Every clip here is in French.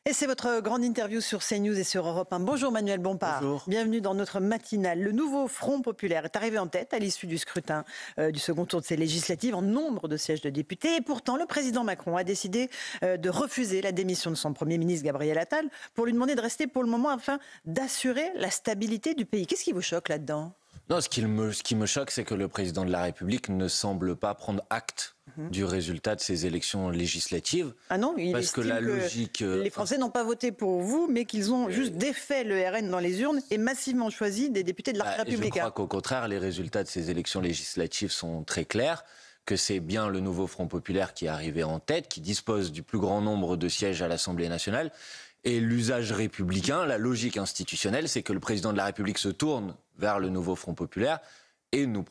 Et c'est votre grande interview sur CNews et sur Europe 1. Bonjour Manuel Bompard. Bonjour. Bienvenue dans notre matinale. Le nouveau Front populaire est arrivé en tête à l'issue du scrutin du second tour de ces législatives en nombre de sièges de députés. Et pourtant, le président Macron a décidé de refuser la démission de son Premier ministre Gabriel Attal pour lui demander de rester pour le moment afin d'assurer la stabilité du pays. Qu'est-ce qui vous choque là-dedans ? Non, ce qui me choque, c'est que le président de la République ne semble pas prendre acte du résultat de ces élections législatives. Ah non, il parce que estime la logique, les Français n'ont pas voté pour vous, mais qu'ils ont juste défait le RN dans les urnes et massivement choisi des députés de l'Arc Républicain. Je crois qu'au contraire, les résultats de ces élections législatives sont très clairs, que c'est bien le nouveau Front populaire qui est arrivé en tête, qui dispose du plus grand nombre de sièges à l'Assemblée nationale. Et l'usage républicain, la logique institutionnelle, c'est que le président de la République se tourne vers le nouveau Front populaire et nous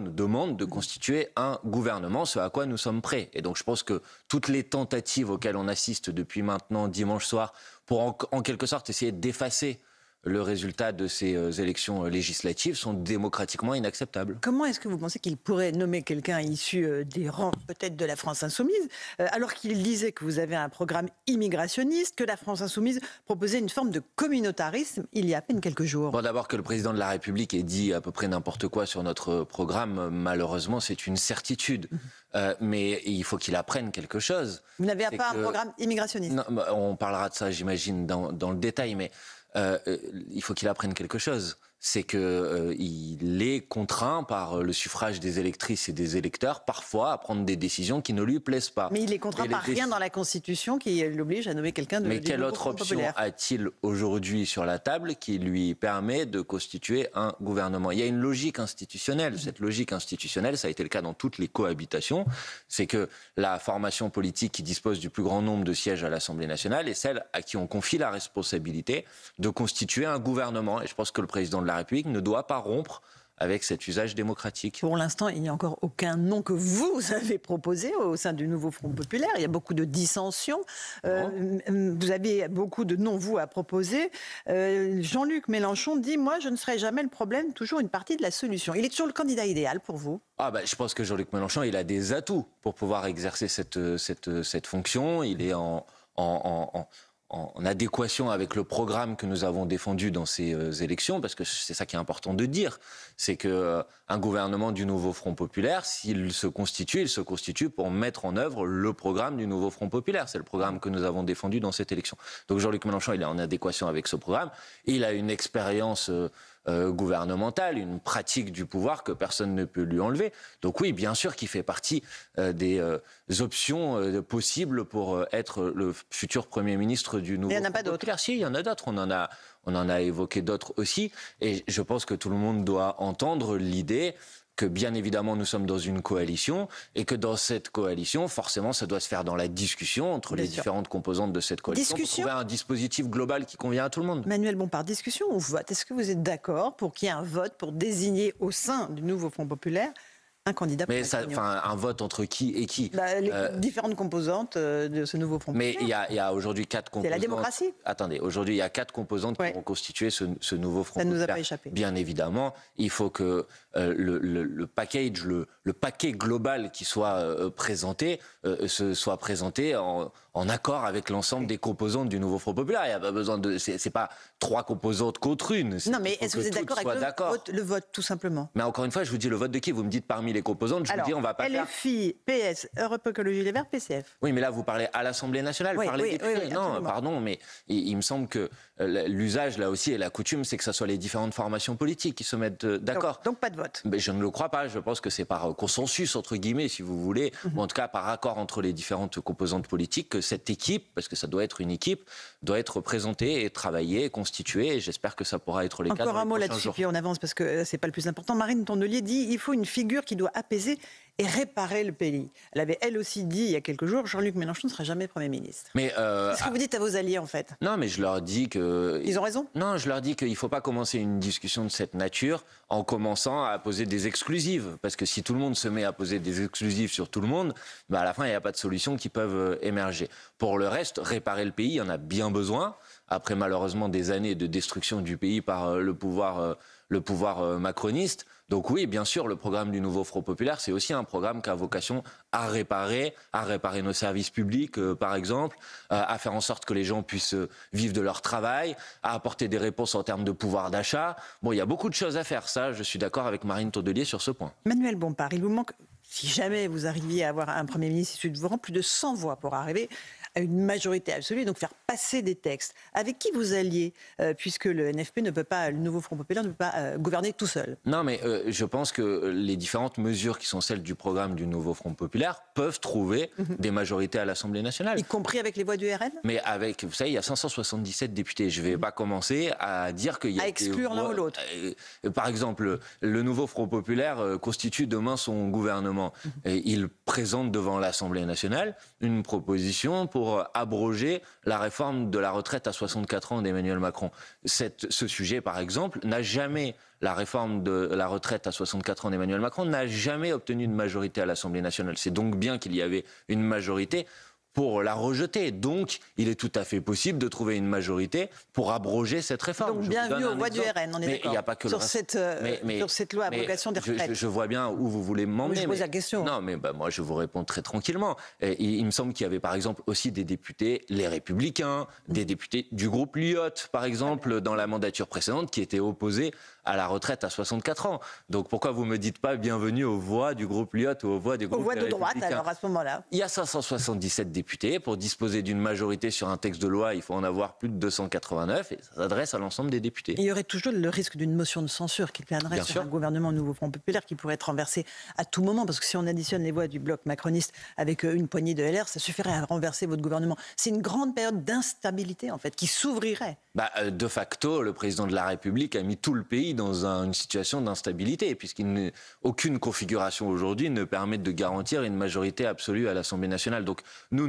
demande de constituer un gouvernement, ce à quoi nous sommes prêts. Et donc je pense que toutes les tentatives auxquelles on assiste depuis maintenant dimanche soir pour en quelque sorte essayer d'effacer le résultat de ces élections législatives sont démocratiquement inacceptables. Comment est-ce que vous pensez qu'il pourrait nommer quelqu'un issu des rangs peut-être de la France insoumise, alors qu'il disait que vous avez un programme immigrationniste, que la France insoumise proposait une forme de communautarisme il y a à peine quelques jours? Bon, d'abord que le président de la République ait dit à peu près n'importe quoi sur notre programme, malheureusement c'est une certitude. Mais il faut qu'il apprenne quelque chose. Vous n'avez pas un programme immigrationniste? Non, on parlera de ça j'imagine dans le détail, mais il faut qu'il apprenne quelque chose. C'est qu'il est contraint par le suffrage des électrices et des électeurs parfois à prendre des décisions qui ne lui plaisent pas. Mais il est contraint par rien dans la Constitution qui l'oblige à nommer quelqu'un de Mais quelle autre option a-t-il aujourd'hui sur la table qui lui permet de constituer un gouvernement? Il y a une logique institutionnelle. Cette logique institutionnelle, ça a été le cas dans toutes les cohabitations, c'est que la formation politique qui dispose du plus grand nombre de sièges à l'Assemblée nationale est celle à qui on confie la responsabilité de constituer un gouvernement. Et je pense que le président de la République ne doit pas rompre avec cet usage démocratique. Pour l'instant, il n'y a encore aucun nom que vous avez proposé au sein du nouveau Front populaire. Il y a beaucoup de dissensions. Vous avez beaucoup de noms, vous, à proposer. Jean-Luc Mélenchon dit « Moi, je ne serai jamais le problème, toujours une partie de la solution ». Il est toujours le candidat idéal pour vous? Je pense que Jean-Luc Mélenchon, il a des atouts pour pouvoir exercer cette fonction. Il est en adéquation avec le programme que nous avons défendu dans ces élections, parce que c'est ça qui est important de dire, c'est qu'un gouvernement du nouveau Front populaire, s'il se constitue, il se constitue pour mettre en œuvre le programme du nouveau Front populaire. C'est le programme que nous avons défendu dans cette élection. Donc Jean-Luc Mélenchon, il est en adéquation avec ce programme, et il a une expérience gouvernementale, une pratique du pouvoir que personne ne peut lui enlever. Donc oui, bien sûr qu'il fait partie des options possibles pour être le futur Premier ministre du nouveau. Mais il n'y en a pas d'autres. Si, il y en a d'autres. On en a évoqué d'autres aussi. Et je pense que tout le monde doit entendre l'idée que bien évidemment nous sommes dans une coalition et que dans cette coalition, forcément, ça doit se faire dans la discussion entre les différentes composantes de cette coalition pour trouver un dispositif global qui convient à tout le monde. Manuel Bompard, discussion ou vote? Est-ce que vous êtes d'accord pour qu'il y ait un vote pour désigner au sein du nouveau Front populaire un candidat? Mais un vote entre qui et qui? Les différentes composantes de ce nouveau Front populaire. Mais il y a aujourd'hui 4 composantes. C'est la démocratie. Attendez, aujourd'hui il y a 4 composantes qui vont constituer ce nouveau Front populaire. Ça ne nous a pas échappé. Bien évidemment, il faut que le package, le paquet global qui soit présenté, soit présenté en accord avec l'ensemble des composantes du nouveau Front populaire. Il n'y a pas besoin de... C'est pas 3 composantes contre une. Non, mais est-ce que vous êtes d'accord avec le vote, tout simplement? Mais encore une fois, je vous dis le vote de qui? Vous me dites parmi les composantes, je vous dis on va pas faire... LFI, PS, Europe Écologie Les Verts, PCF. Oui, mais là vous parlez à l'Assemblée nationale, par les députés. Non, pardon, mais il me semble que l'usage là aussi et la coutume, c'est que ce soit les différentes formations politiques qui se mettent d'accord. Donc pas de vote. Mais je ne le crois pas. Je pense que c'est par consensus entre guillemets, si vous voulez, ou en tout cas par accord entre les différentes composantes politiques, que cette équipe, parce que ça doit être une équipe, doit être représentée et travaillée, constituée. Et j'espère que ça pourra être le cas. Encore un mot là-dessus, puis on avance parce que c'est pas le plus important. Marine Tondelier dit il faut une figure qui doit apaiser et réparer le pays. Elle avait elle aussi dit il y a quelques jours Jean-Luc Mélenchon ne sera jamais Premier ministre. Mais qu'est-ce que vous dites à vos alliés en fait? Non, mais je leur dis que... Ils ont raison? Non, je leur dis qu'il ne faut pas commencer une discussion de cette nature en commençant à poser des exclusives. Parce que si tout le monde se met à poser des exclusives sur tout le monde, à la fin, il n'y a pas de solutions qui peuvent émerger. Pour le reste, réparer le pays, il y en a bien besoin. Après, malheureusement, des années de destruction du pays par le pouvoir macroniste. Donc oui, bien sûr, le programme du nouveau Front populaire, c'est aussi un programme qui a vocation à réparer nos services publics, par exemple, à faire en sorte que les gens puissent vivre de leur travail, à apporter des réponses en termes de pouvoir d'achat. Bon, il y a beaucoup de choses à faire, ça, je suis d'accord avec Marine Tondelier sur ce point. Manuel Bompard, il vous manque, si jamais vous arriviez à avoir un Premier ministre issu de vos rangs, plus de 100 voix pour arriver à une majorité absolue, donc faire passer des textes. Avec qui vous alliez, puisque le NFP ne peut pas, le nouveau Front populaire ne peut pas gouverner tout seul? Non, mais je pense que les différentes mesures qui sont celles du programme du nouveau Front populaire peuvent trouver des majorités à l'Assemblée nationale. Y compris avec les voix du RN? Mais avec, vous savez, il y a 577 députés. Je ne vais pas commencer à dire qu'il y a... À exclure l'un ou l'autre. Par exemple, le nouveau Front populaire constitue demain son gouvernement. Et il présente devant l'Assemblée nationale une proposition pour abroger la réforme de la retraite à 64 ans d'Emmanuel Macron. Ce sujet, par exemple, la réforme de la retraite à 64 ans d'Emmanuel Macron n'a jamais obtenu de majorité à l'Assemblée nationale. C'est donc bien qu'il y avait une majorité pour la rejeter. Donc, il est tout à fait possible de trouver une majorité pour abroger cette réforme. Donc, bienvenue aux voix du RN, on est d'accord. Il n'y a pas que sur cette loi abrogation des retraites. Je vois bien où vous voulez m'emmener. Je pose la question. Non, mais moi, je vous réponds très tranquillement. Il me semble qu'il y avait, par exemple, aussi des députés, les Républicains, des députés du groupe Lyotte, par exemple, dans la mandature précédente, qui étaient opposés à la retraite à 64 ans. Donc, pourquoi vous ne me dites pas bienvenue aux voix du groupe Lyotte ou aux voix des groupes Aux voix de droite, Républicains? alors, à ce moment-là. Il y a 577 députés. Pour disposer d'une majorité sur un texte de loi, il faut en avoir plus de 289 et ça s'adresse à l'ensemble des députés. Il y aurait toujours le risque d'une motion de censure qui viendrait Bien sur sûr. un gouvernement Nouveau Front populaire qui pourrait être renversé à tout moment, parce que si on additionne les voix du bloc macroniste avec une poignée de LR, ça suffirait à renverser votre gouvernement. C'est une grande période d'instabilité, en fait, qui s'ouvrirait. De facto, le président de la République a mis tout le pays dans une situation d'instabilité, puisqu'aucune configuration aujourd'hui ne permet de garantir une majorité absolue à l'Assemblée nationale. Donc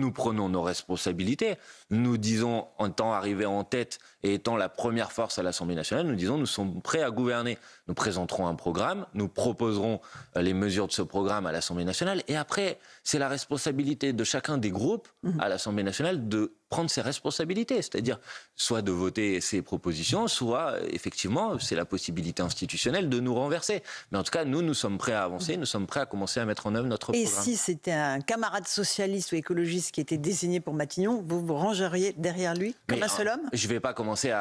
nous prenons nos responsabilités. Nous disons, en étant arrivés en tête et étant la première force à l'Assemblée nationale, nous sommes prêts à gouverner. Nous présenterons un programme, nous proposerons les mesures de ce programme à l'Assemblée nationale, et après, c'est la responsabilité de chacun des groupes à l'Assemblée nationale de prendre ses responsabilités, c'est-à-dire soit de voter ses propositions, soit effectivement c'est la possibilité institutionnelle de nous renverser. Mais en tout cas, nous sommes prêts à avancer, nous sommes prêts à commencer à mettre en œuvre notre programme. Et si c'était un camarade socialiste ou écologiste qui était désigné pour Matignon, vous vous rangeriez derrière lui comme un seul homme? Je ne vais pas commencer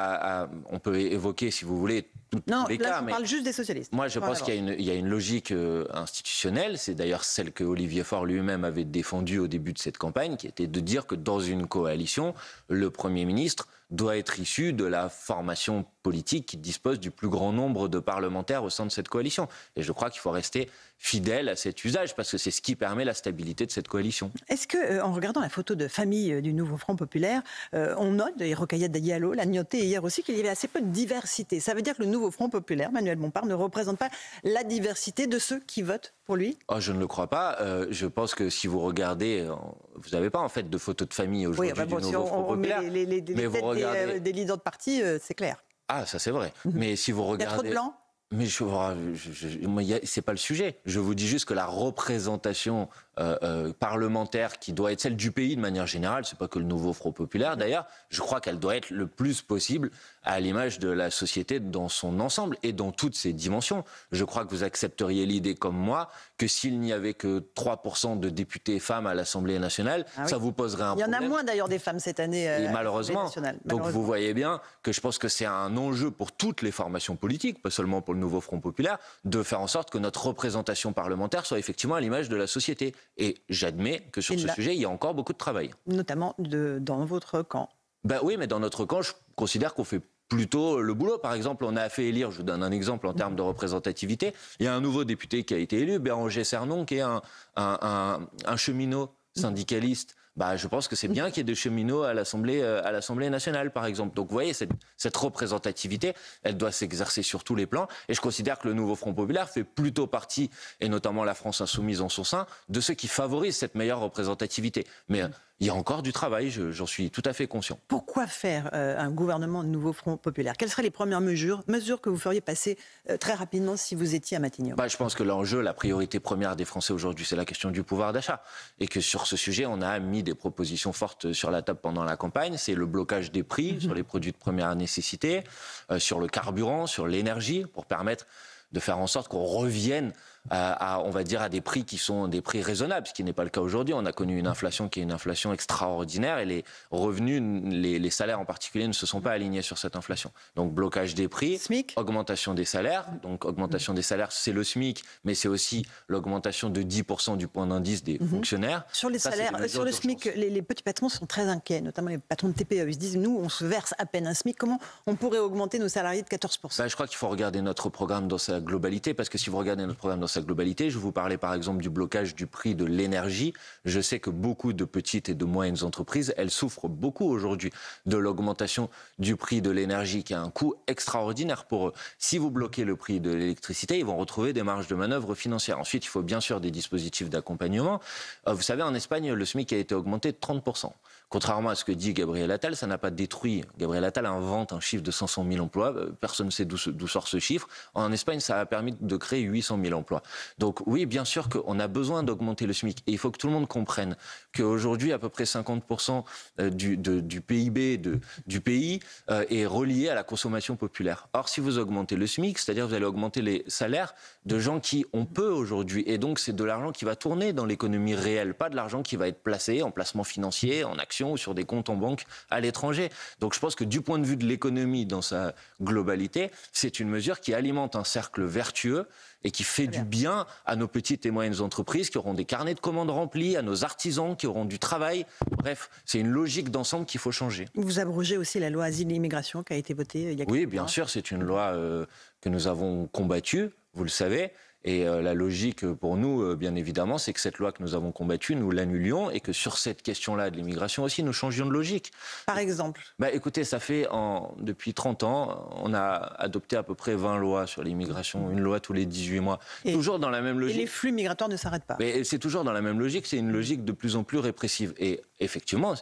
on peut évoquer, si vous voulez, tous les cas. Non, on parle juste des socialistes. Moi, je pense qu'il y a une logique institutionnelle. C'est d'ailleurs celle que Olivier Faure lui-même avait défendue au début de cette campagne, qui était de dire que dans une coalition, le Premier ministre doit être issu de la formation politique qui dispose du plus grand nombre de parlementaires au sein de cette coalition. Et je crois qu'il faut rester fidèle à cet usage, parce que c'est ce qui permet la stabilité de cette coalition. Est-ce que, en regardant la photo de famille du nouveau Front populaire, on note, et Rokhaya Diallo l'a noté hier aussi, qu'il y avait assez peu de diversité. Ça veut dire que le nouveau Front populaire, Manuel Bompard, ne représente pas la diversité de ceux qui votent pour lui? Je ne le crois pas. Je pense que si vous regardez, vous n'avez pas en fait de photos de famille aujourd'hui du nouveau Front populaire. Les têtes des leaders de parti, c'est clair. Ah, ça c'est vrai. Mais si vous regardez... Il y a trop de blancs? Mais c'est pas le sujet. Je vous dis juste que la représentation parlementaire qui doit être celle du pays de manière générale, c'est pas que le nouveau Front populaire d'ailleurs, je crois qu'elle doit être le plus possible à l'image de la société dans son ensemble et dans toutes ses dimensions. Je crois que vous accepteriez l'idée comme moi que s'il n'y avait que 3% de députés femmes à l'Assemblée nationale, ça vous poserait un problème. Il y en a moins d'ailleurs des femmes cette année malheureusement. nationale. Donc vous voyez bien que je pense que c'est un enjeu pour toutes les formations politiques, pas seulement pour le nouveau Front populaire, de faire en sorte que notre représentation parlementaire soit effectivement à l'image de la société. Et j'admets que sur ce sujet, il y a encore beaucoup de travail. Notamment dans votre camp. Oui, mais dans notre camp, je considère qu'on fait plutôt le boulot. Par exemple, on a fait élire, je vous donne un exemple en termes de représentativité, il y a un nouveau député qui a été élu, Béranger Cernon, qui est un cheminot syndicaliste. Je pense que c'est bien qu'il y ait des cheminots à l'Assemblée nationale, par exemple. Donc, vous voyez, cette représentativité, elle doit s'exercer sur tous les plans. Et je considère que le nouveau Front populaire fait plutôt partie, et notamment la France insoumise en son sein, de ceux qui favorisent cette meilleure représentativité. Mais il y a encore du travail, j'en suis tout à fait conscient. Pourquoi faire un gouvernement de nouveau Front populaire? Quelles seraient les premières mesures que vous feriez passer très rapidement si vous étiez à Matignon? Je pense que l'enjeu, la priorité première des Français aujourd'hui, c'est la question du pouvoir d'achat. Et que sur ce sujet, on a mis des propositions fortes sur la table pendant la campagne. C'est le blocage des prix sur les produits de première nécessité, sur le carburant, sur l'énergie, pour permettre de faire en sorte qu'on revienne on va dire, à des prix qui sont des prix raisonnables, ce qui n'est pas le cas aujourd'hui. On a connu une inflation qui est une inflation extraordinaire et les revenus, les salaires en particulier, ne se sont pas alignés sur cette inflation. Donc blocage des prix, SMIC. Augmentation des salaires. Donc augmentation des salaires, c'est le SMIC, mais c'est aussi l'augmentation de 10% du point d'indice des fonctionnaires. Sur les salaires, sur le SMIC, les petits patrons sont très inquiets, notamment les patrons de TPE. Ils se disent, nous, on se verse à peine un SMIC. Comment on pourrait augmenter nos salariés de 14%? Je crois qu'il faut regarder notre programme dans sa globalité, parce que si vous regardez notre programme dans sa globalité, je vous parlais par exemple du blocage du prix de l'énergie. Je sais que beaucoup de petites et de moyennes entreprises, elles souffrent beaucoup aujourd'hui de l'augmentation du prix de l'énergie, qui a un coût extraordinaire pour eux. Si vous bloquez le prix de l'électricité, ils vont retrouver des marges de manœuvre financières. Ensuite, il faut bien sûr des dispositifs d'accompagnement. Vous savez, en Espagne, le SMIC a été augmenté de 30%. Contrairement à ce que dit Gabriel Attal, ça n'a pas détruit. Gabriel Attal invente un chiffre de 500 000 emplois. Personne ne sait d'où sort ce chiffre. En Espagne, ça a permis de créer 800 000 emplois. Donc oui, bien sûr qu'on a besoin d'augmenter le SMIC. Et il faut que tout le monde comprenne qu'aujourd'hui, à peu près 50% du PIB du pays est relié à la consommation populaire. Or, si vous augmentez le SMIC, c'est-à-dire vous allez augmenter les salaires de gens qui ont peu aujourd'hui. Et donc, c'est de l'argent qui va tourner dans l'économie réelle, pas de l'argent qui va être placé en placement financier, en actions ou sur des comptes en banque à l'étranger. Donc je pense que du point de vue de l'économie dans sa globalité, c'est une mesure qui alimente un cercle vertueux et qui fait du bien à nos petites et moyennes entreprises qui auront des carnets de commandes remplis, à nos artisans qui auront du travail. Bref, c'est une logique d'ensemble qu'il faut changer. Vous abrogez aussi la loi Asile et Immigration qui a été votée il y a quelques mois. Oui, bien sûr, c'est une loi que nous avons combattue, vous le savez. Et la logique pour nous, bien évidemment, c'est que cette loi que nous avons combattue, nous l'annulions et que sur cette question-là de l'immigration aussi, nous changions de logique. Par exemple? Écoutez, ça fait depuis 30 ans, on a adopté à peu près 20 lois sur l'immigration, une loi tous les 18 mois. Toujours dans la même logique. Et les flux migratoires ne s'arrêtent pas. Mais c'est toujours dans la même logique, c'est une logique de plus en plus répressive. Et effectivement,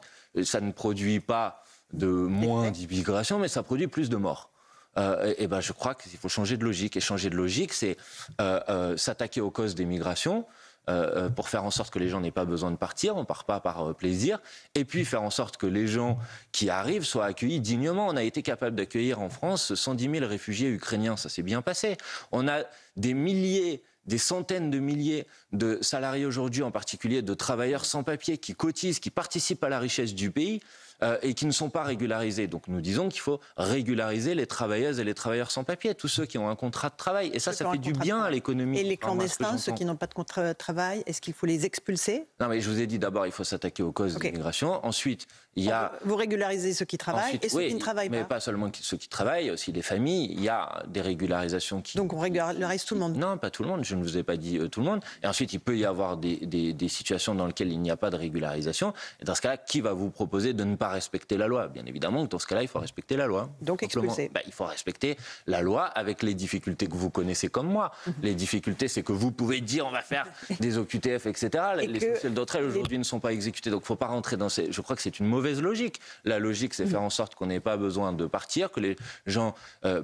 ça ne produit pas de moins d'immigration, mais ça produit plus de morts. Je crois qu'il faut changer de logique. Et changer de logique, c'est s'attaquer aux causes des migrations pour faire en sorte que les gens n'aient pas besoin de partir. On ne part pas par plaisir. Et puis faire en sorte que les gens qui arrivent soient accueillis dignement. On a été capable d'accueillir en France 110 000 réfugiés ukrainiens. Ça s'est bien passé. On a des centaines de milliers de salariés aujourd'hui, en particulier de travailleurs sans papier, qui cotisent, qui participent à la richesse du pays et qui ne sont pas régularisés. Donc nous disons qu'il faut régulariser les travailleuses et les travailleurs sans papier, tous ceux qui ont un contrat de travail. Et ça fait du bien à l'économie. Et les clandestins, ceux qui n'ont pas de contrat de travail, est-ce qu'il faut les expulser? Non, mais je vous ai dit d'abord, il faut s'attaquer aux causes de l'immigration. Ensuite, il y a... Vous régularisez ceux qui travaillent et ceux qui ne travaillent pas. Mais pas seulement ceux qui travaillent, il y a aussi les familles. Il y a des régularisations qui... Donc on régularise tout le monde? Non, pas tout le monde. Je ne vous ai pas dit tout le monde. Et ensuite, il peut y avoir des situations dans lesquelles il n'y a pas de régularisation. Et dans ce cas-là, qui va vous proposer de ne pas respecter la loi? Bien évidemment que dans ce cas-là, il faut respecter la loi. Donc expulser. Il faut respecter la loi avec les difficultés que vous connaissez comme moi. Les difficultés, c'est que vous pouvez dire on va faire des OQTF, etc. Les sociales d'entraide aujourd'hui ne sont pas exécutées. Donc il ne faut pas rentrer dans ces... Je crois que c'est une mauvaise logique. La logique, c'est faire en sorte qu'on n'ait pas besoin de partir, que les gens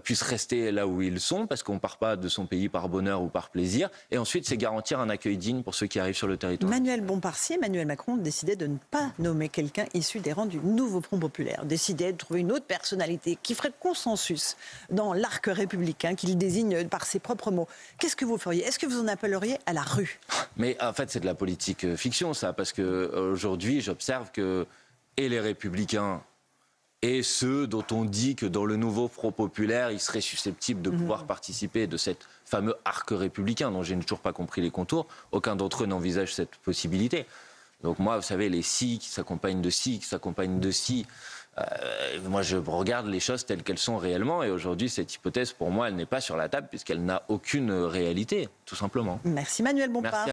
puissent rester là où ils sont, parce qu'on ne part pas de son pays par bonheur ou par plaisir. Et ensuite, c'est garantir un accueil digne pour ceux qui arrivent sur le territoire. Manuel Bompard, Emmanuel Macron décidait de ne pas nommer quelqu'un issu des rangs du nouveau Front populaire, décidait de trouver une autre personnalité qui ferait consensus dans l'arc républicain qu'il désigne par ses propres mots. Qu'est-ce que vous feriez? Est-ce que vous en appelleriez à la rue? Mais en fait, c'est de la politique fiction, ça, parce qu'aujourd'hui, j'observe que et les Républicains et ceux dont on dit que dans le nouveau Front populaire, ils seraient susceptibles de pouvoir participer de cette fameux arc républicain dont je n'ai toujours pas compris les contours, aucun d'entre eux n'envisage cette possibilité. Donc moi, vous savez, les si qui s'accompagnent de si, qui s'accompagnent de si, moi je regarde les choses telles qu'elles sont réellement et aujourd'hui cette hypothèse pour moi elle n'est pas sur la table puisqu'elle n'a aucune réalité, tout simplement. Merci Manuel Bompard. Merci.